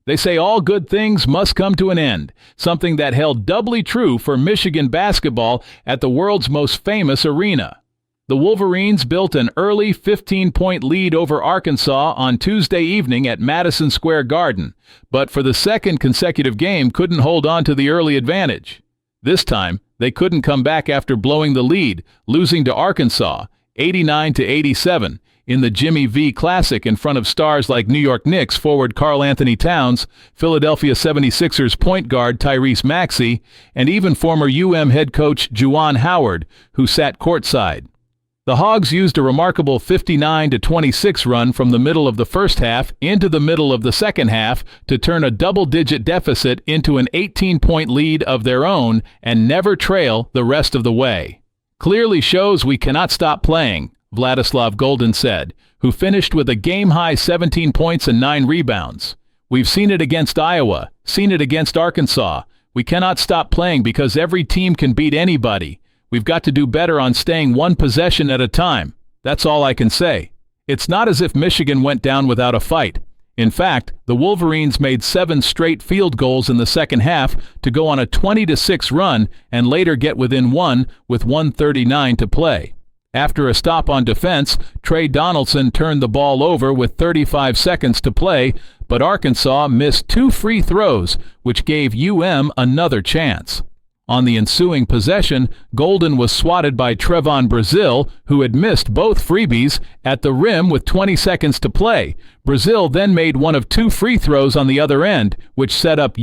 They say all good things must come to an end, something that held doubly true for Michigan basketball at the world's most famous arena. The Wolverines built an early 15-point lead over Arkansas on Tuesday evening at Madison Square Garden, but for the second consecutive game couldn't hold on to the early advantage. This time, they couldn't come back after blowing the lead, losing to Arkansas 89-87 in the Jimmy V Classic in front of stars like New York Knicks forward Karl Anthony Towns, Philadelphia 76ers point guard Tyrese Maxey, and even former head coach Juwan Howard, who sat courtside. The Hogs used a remarkable 59-26 run from the middle of the first half into the middle of the second half to turn a double-digit deficit into an 18-point lead of their own and never trail the rest of the way. Clearly shows we cannot stop playing, Vladislav Golden said, who finished with a game-high 17 points and 9 rebounds. We've seen it against Iowa, seen it against Arkansas. We cannot stop playing because every team can beat anybody. We've got to do better on staying one possession at a time. That's all I can say. It's not as if Michigan went down without a fight. In fact, the Wolverines made 7 straight field goals in the second half to go on a 20-6 run and later get within 1 with 1:39 to play. After a stop on defense, Trey Donaldson turned the ball over with 35 seconds to play, but Arkansas missed 2 free throws, which gave another chance. On the ensuing possession, Golden was swatted by Trevon Brazile, who had missed both freebies, at the rim with 20 seconds to play. Brazile then made one of 2 free throws on the other end, which set up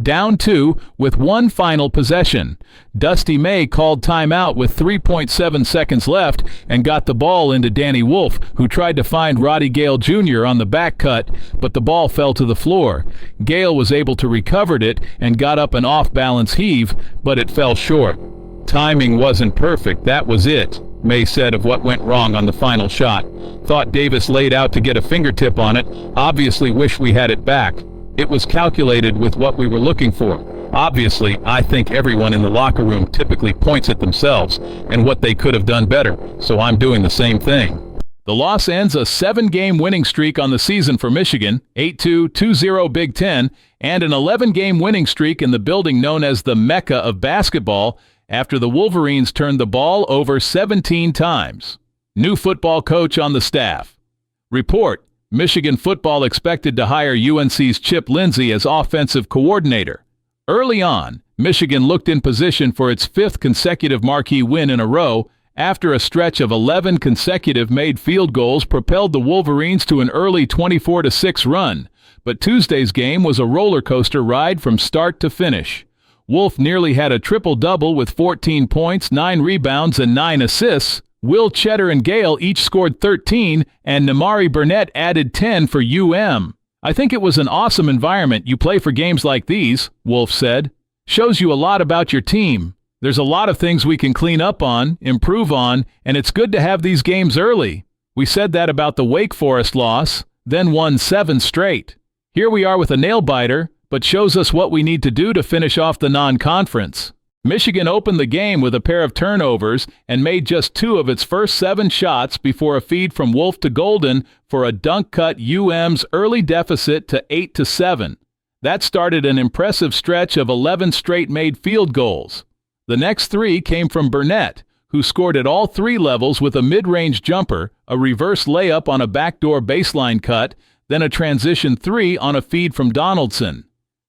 down 2 with one final possession. Dusty May called timeout with 3.7 seconds left and got the ball into Danny Wolf, who tried to find Roddy Gale Jr. on the back cut, but the ball fell to the floor. Gale was able to recover it and got up an off-balance heave, but it fell short. Timing wasn't perfect, that was it, May said of what went wrong on the final shot. Thought Davis laid out to get a fingertip on it, obviously wish we had it back. It was calculated with what we were looking for. Obviously, I think everyone in the locker room typically points at themselves and what they could have done better, so I'm doing the same thing. The loss ends a 7-game winning streak on the season for Michigan, 8-2, 2-0 Big Ten, and an 11-game winning streak in the building known as the Mecca of basketball after the Wolverines turned the ball over 17 times. New football coach on the staff. Report: Michigan football expected to hire UNC's Chip Lindsey as offensive coordinator. Early on, Michigan looked in position for its 5th consecutive marquee win in a row after a stretch of 11 consecutive made field goals propelled the Wolverines to an early 24-6 run. But Tuesday's game was a roller coaster ride from start to finish. Wolf nearly had a triple-double with 14 points, 9 rebounds, and 9 assists. Will Cheddar and Gale each scored 13, and Nimari Burnett added 10 for I think it was an awesome environment. You play for games like these, Wolf said. Shows you a lot about your team. There's a lot of things we can clean up on, improve on, and it's good to have these games early. We said that about the Wake Forest loss, then won 7 straight. Here we are with a nail-biter, but shows us what we need to do to finish off the non-conference. Michigan opened the game with a pair of turnovers and made just 2 of its first 7 shots before a feed from Wolf to Golden for a dunk cut UM's early deficit to 8-7. That started an impressive stretch of 11 straight made field goals. The next 3 came from Burnett, who scored at all 3 levels with a mid-range jumper, a reverse layup on a backdoor baseline cut, then a transition 3 on a feed from Donaldson.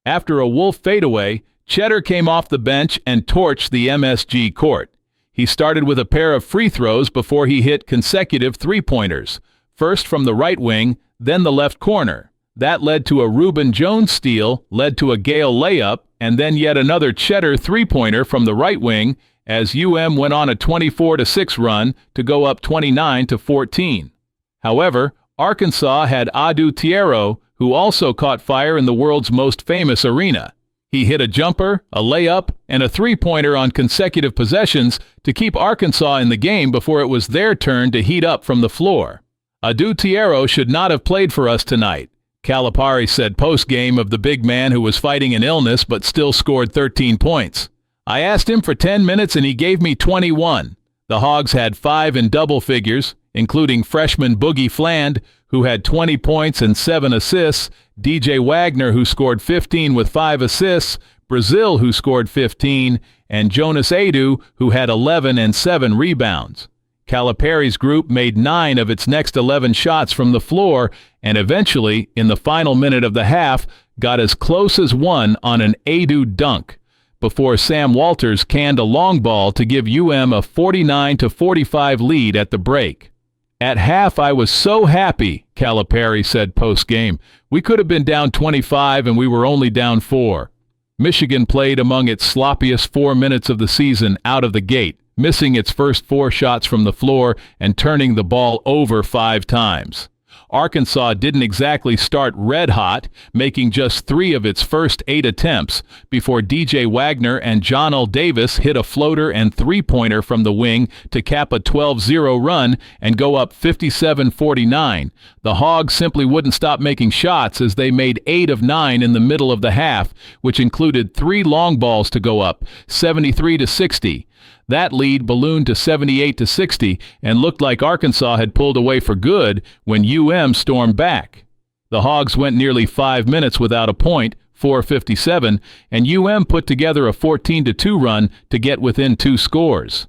After a Wolf fadeaway, Cheddar came off the bench and torched the MSG court. He started with a pair of free throws before he hit consecutive 3-pointers, first from the right wing, then the left corner. That led to a Reuben Jones steal, led to a Gale layup, and then yet another Cheddar 3-pointer from the right wing as went on a 24-6 run to go up 29-14. However, Arkansas had Adu Tiero, who also caught fire in the world's most famous arena. He hit a jumper, a layup, and a 3-pointer on consecutive possessions to keep Arkansas in the game before it was their turn to heat up from the floor. Adu Tiero should not have played for us tonight, Calipari said post-game of the big man who was fighting an illness but still scored 13 points. I asked him for 10 minutes and he gave me 21. The Hogs had 5 in double figures. including freshman Boogie Fland, who had 20 points and 7 assists, DJ Wagner, who scored 15 with 5 assists, Brazil, who scored 15, and Jonas Adu, who had 11 and 7 rebounds. Calipari's group made 9 of its next 11 shots from the floor and eventually, in the final minute of the half, got as close as one on an Adu dunk before Sam Walters canned a long ball to give UM a 49-45 lead at the break. "At half, I was so happy," Calipari said post-game. "We could have been down 25 and we were only down 4. Michigan played among its sloppiest 4 minutes of the season out of the gate, missing its first 4 shots from the floor and turning the ball over 5 times. Arkansas didn't exactly start red hot, making just 3 of its first 8 attempts before DJ Wagner and John L. Davis hit a floater and 3-pointer from the wing to cap a 12-0 run and go up 57-49. The Hogs simply wouldn't stop making shots as they made 8 of 9 in the middle of the half, which included 3 long balls to go up, 73-60. That lead ballooned to 78-60 and looked like Arkansas had pulled away for good when UM stormed back. The Hogs went nearly 5 minutes without a point, 4:57, and UM put together a 14-2 run to get within 2 scores.